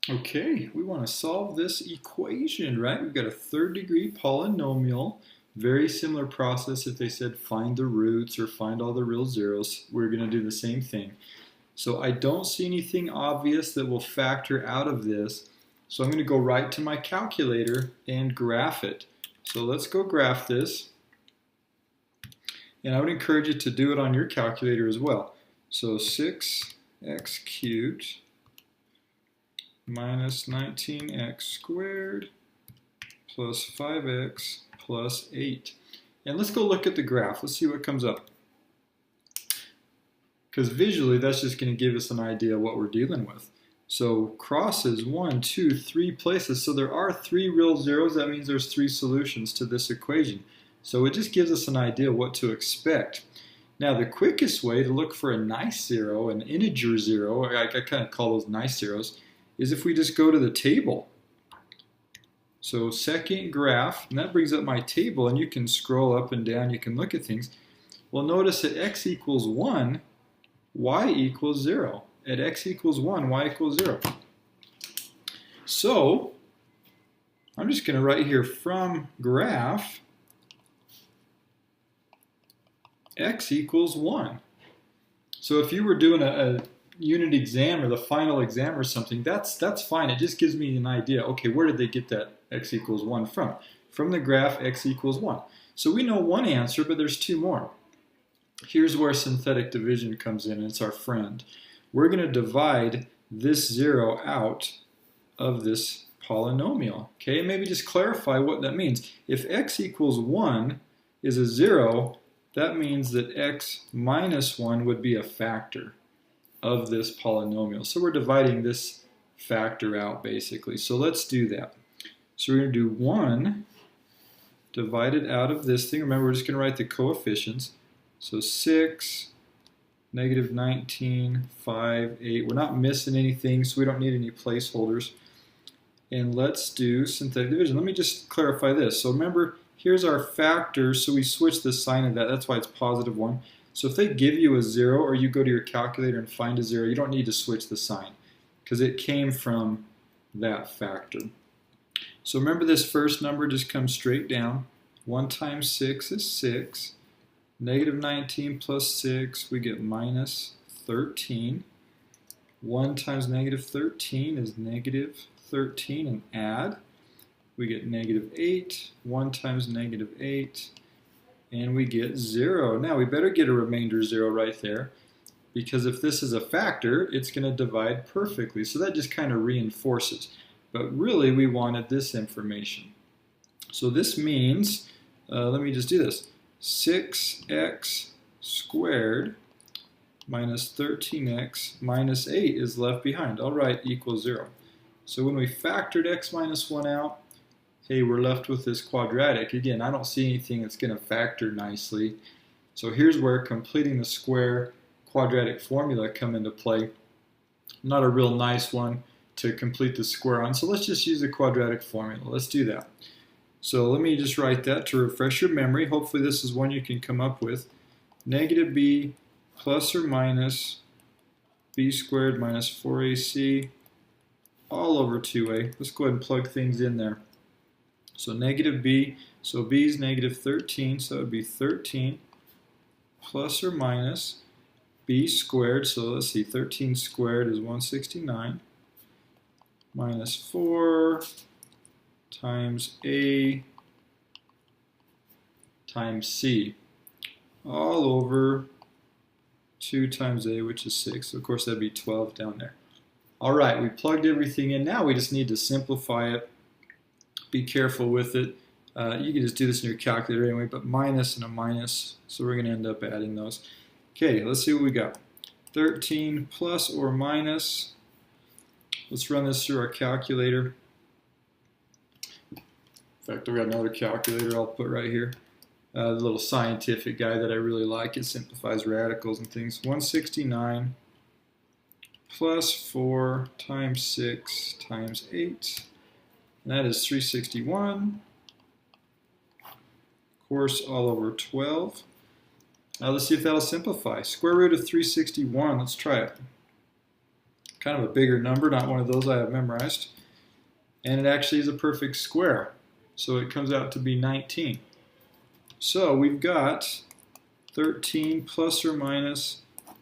Okay, we want to solve this equation, right? We've got a third degree polynomial. Very similar process if they said find the roots or find all the real zeros. We're going to do the same thing. So I don't see anything obvious that will factor out of this. So I'm going to go right to my calculator and graph it. So let's go graph this. And I would encourage you to do it on your calculator as well. So 6x cubed minus 19x squared plus 5x plus 8. And let's go look at the graph. Let's see what comes up. Because visually, that's just going to give us an idea of what we're dealing with. So crosses 1, 2, 3 places. So there are 3 real zeros. That means there's 3 solutions to this equation. So it just gives us an idea of what to expect. Now the quickest way to look for a nice zero, an integer zero, I kind of call those nice zeros, is if we just go to the table. So second graph, and that brings up my table, and you can scroll up and down, you can look at things. Well, notice at x equals 1, y equals 0. At x equals 1, y equals 0. So I'm just going to write here from graph x equals 1. So if you were doing a unit exam or the final exam or something, that's fine. It just gives me an idea. Okay, where did they get that x equals 1 from? From the graph x equals 1. So we know one answer, but there's 2 more. Here's where synthetic division comes in, and it's our friend. We're going to divide this 0 out of this polynomial. Okay, and maybe just clarify what that means. If x equals 1 is a 0, that means that x minus 1 would be a factor of this polynomial. So we're dividing this factor out basically. So let's do that. So we're going to do 1 divided out of this thing. Remember, we're just going to write the coefficients. So 6, negative 19, 5, 8. We're not missing anything, so we don't need any placeholders. And let's do synthetic division. Let me just clarify this. So remember, here's our factor, so we switch the sign of that. That's why it's positive 1. So if they give you a 0 or you go to your calculator and find a 0, you don't need to switch the sign because it came from that factor. So remember, this first number just comes straight down. 1 times 6 is 6. Negative 19 plus 6, we get minus 13. 1 times negative 13 is negative 13, and add. We get negative 8. 1 times negative 8. And we get 0. Now we better get a remainder 0 right there, because if this is a factor, it's going to divide perfectly. So that just kind of reinforces. But really, we wanted this information. So this means, let me just do this. 6x squared minus 13x minus 8 is left behind. I'll write equals 0. So when we factored x minus 1 out, hey, we're left with this quadratic. Again, I don't see anything that's going to factor nicely. So here's where completing the square quadratic formula come into play. Not a real nice one to complete the square on. So let's just use the quadratic formula. Let's do that. So let me just write that to refresh your memory. Hopefully this is one you can come up with. Negative b plus or minus b squared minus 4ac all over 2a. Let's go ahead and plug things in there. So negative b, so b is negative 13, so it would be 13 plus or minus b squared, so let's see, 13 squared is 169, minus 4 times a times c, all over 2 times a, which is 6. So of course that'd be 12 down there. All right, we plugged everything in. Now we just need to simplify it. Be careful with it. You can just do this in your calculator anyway, but minus and a minus, so we're going to end up adding those. Okay, let's see what we got. 13 plus or minus. Let's run this through our calculator. In fact, I've got another calculator I'll put right here. The little scientific guy that I really like. It simplifies radicals and things. 169 plus 4 times 6 times 8. And that is 361. Of course, all over 12. Now let's see if that'll simplify. Square root of 361. Let's try it. kind of a bigger number, not one of those I have memorized. And it actually is a perfect square. So it comes out to be 19. So we've got 13 plus or minus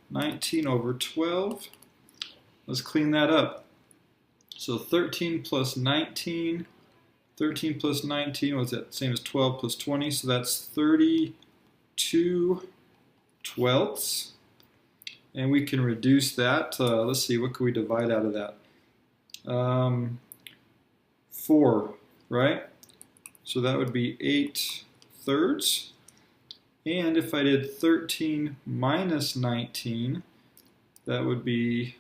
19 over 12. Let's clean that up. So 13 plus 19, 13 plus 19, what's that? Same as 12 plus 20, so that's 32 twelfths. And we can reduce that. Let's see, what can we divide out of that? 4, right? So that would be 8 thirds. And if I did 13 minus 19, that would be,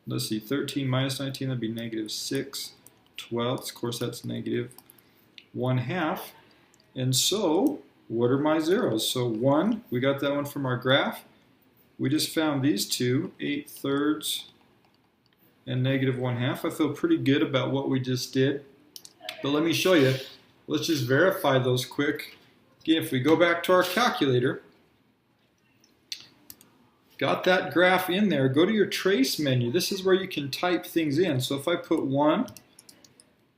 let's see, 13 minus 19, that'd be negative 6 twelfths. Of course, that's negative 1/2. And so, what are my zeros? So 1, we got that one from our graph. We just found these two, 8 thirds and negative 1/2. I feel pretty good about what we just did. But let me show you. Let's just verify those quick. Again, if we go back to our calculator, got that graph in there, go to your trace menu. This is where you can type things in. So if I put 1,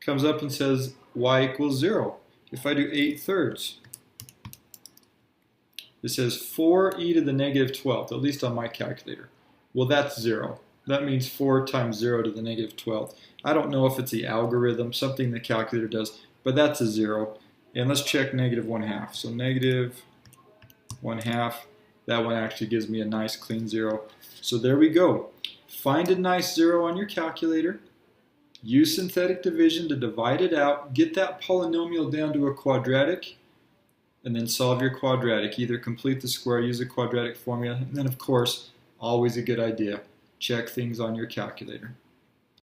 comes up and says y equals 0. If I do 8 thirds, it says 4e to the negative 12th, at least on my calculator. Well, that's 0. That means 4 times 0 to the negative 12th. I don't know if it's the algorithm, something the calculator does, but that's a 0. And let's check negative 1/2. So negative 1/2, that one actually gives me a nice clean 0. So there we go. Find a nice 0 on your calculator. Use synthetic division to divide it out. Get that polynomial down to a quadratic, and then solve your quadratic. Either complete the square, use a quadratic formula, and then of course, always a good idea, check things on your calculator.